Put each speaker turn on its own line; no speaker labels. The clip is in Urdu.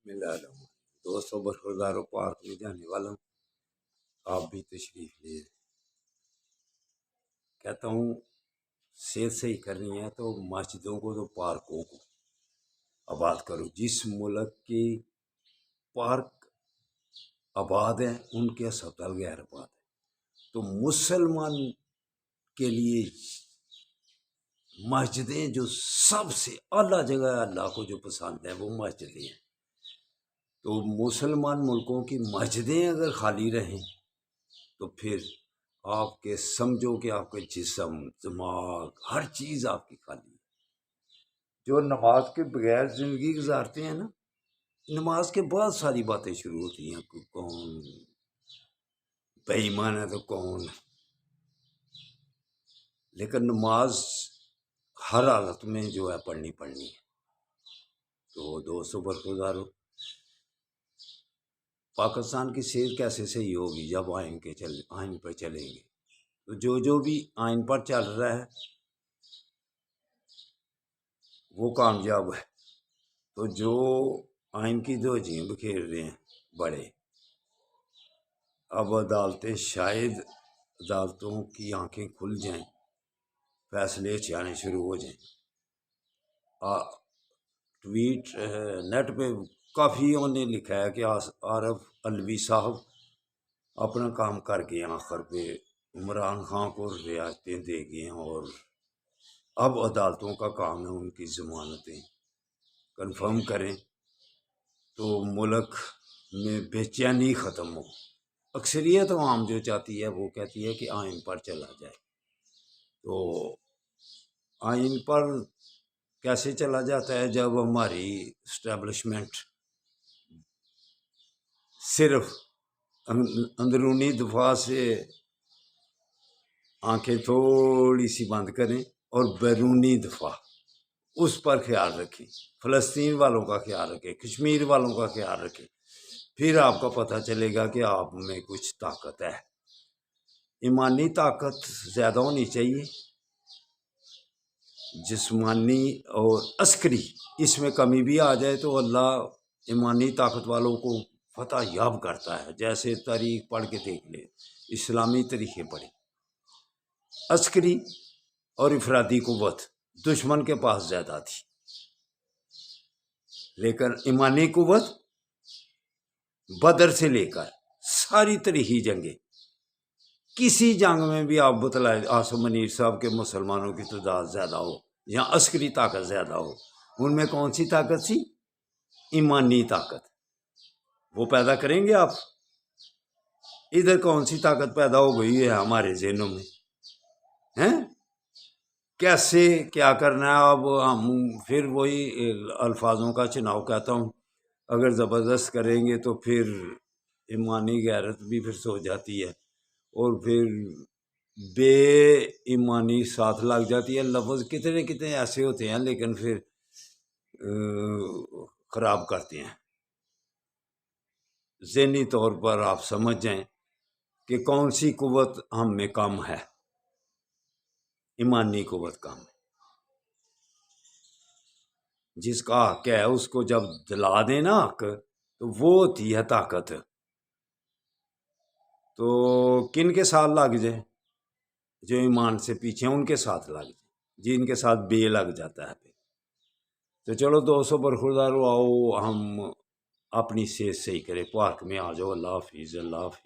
ملا رہا ہوں دوستوں برخورداروں پارک میں جانے والا ہوں، آپ بھی تشریف لیے۔ کہتا ہوں صحت صحیح کرنی ہے تو مسجدوں کو تو پارکوں کو آباد کرو۔ جس ملک کی پارک آباد ہیں ان کے اسپتال غیر آباد ہیں، تو مسلمان کے لیے مسجدیں جو سب سے اعلیٰ جگہ اللہ کو جو پسند ہے وہ مسجدیں ہیں۔ تو مسلمان ملکوں کی مسجدیں اگر خالی رہیں تو پھر آپ کے سمجھو کہ آپ کے جسم دماغ ہر چیز آپ کی خالی ہے۔ جو نماز کے بغیر زندگی گزارتے ہیں نا، نماز کے بعد ساری باتیں شروع ہوتی ہیں، کون بے ایمان ہے تو کون، لیکن نماز ہر حالت میں جو ہے پڑھنی ہے۔ تو دوستوں برخورداروں، پاکستان کی صحت کیسے صحیح ہوگی جب آئین پر چلیں گے؟ تو جو بھی آئین پر چل رہا ہے وہ کامیاب ہے، تو جو آئین کی دھوجیاں بکھیر رہے ہیں بڑے، اب عدالتیں شاید عدالتوں کی آنکھیں کھل جائیں، فیصلے آنے شروع ہو جائیں۔ ٹویٹ نیٹ پہ کافیوں نے لکھا ہے کہ عارف علوی صاحب اپنا کام کر گئے، آخر پہ عمران خان کو رعایتیں دے گئے، اور اب عدالتوں کا کام ہے ان کی ضمانتیں کنفرم کریں تو ملک میں بے چینی ختم ہو۔ اکثریت عوام جو چاہتی ہے وہ کہتی ہے کہ آئین پر چلا جائے۔ تو آئین پر کیسے چلا جاتا ہے جب ہماری اسٹیبلشمنٹ صرف اندرونی دفاع سے آنکھیں تھوڑی سی بند کریں اور بیرونی دفاع اس پر خیال رکھیں، فلسطین والوں کا خیال رکھیں، کشمیر والوں کا خیال رکھیں، پھر آپ کو پتہ چلے گا کہ آپ میں کچھ طاقت ہے۔ ایمانی طاقت زیادہ ہونی چاہیے، جسمانی اور عسکری اس میں کمی بھی آ جائے تو اللہ ایمانی طاقت والوں کو فتح یاب کرتا ہے۔ جیسے تاریخ پڑھ کے دیکھ لیں، اسلامی تاریخیں پڑھیں، عسکری اور افرادی قوت دشمن کے پاس زیادہ تھی، لیکن ایمانی قوت بدر سے لے کر ساری تاریخی جنگیں، کسی جنگ میں بھی آپ بتلائے آصف منیر صاحب کے مسلمانوں کی تعداد زیادہ ہو یا عسکری طاقت زیادہ ہو، ان میں کون سی طاقت تھی؟ ایمانی طاقت۔ وہ پیدا کریں گے آپ؟ ادھر کون سی طاقت پیدا ہو گئی ہے ہمارے ذہنوں میں؟ ہیں کیسے کیا کرنا ہے؟ اب ہم پھر وہی الفاظوں کا چناؤ کہتا ہوں، اگر زبردست کریں گے تو پھر ایمانی غیرت بھی پھر سو جاتی ہے، اور پھر بے ایمانی ساتھ لگ جاتی ہے۔ لفظ کتنے ایسے ہوتے ہیں لیکن پھر خراب کرتے ہیں۔ ذہنی طور پر آپ سمجھ جائیں کہ کون سی قوت ہم میں کم ہے، ایمانی قوت کم ہے۔ جس کا حق ہے اس کو جب دلا دیں نا حق، تو وہ ہوتی ہے طاقت۔ تو کن کے ساتھ لگ جائے؟ جو ایمان سے پیچھے ان کے ساتھ لگ جائے، جن کے ساتھ بے لگ جاتا ہے پھر۔ تو چلو دوستوں برخوردارو، آؤ ہم اپنی صحت صحیح کریں، پارک میں آ جاؤ۔ اللہ حافظ، اللہ حافظ۔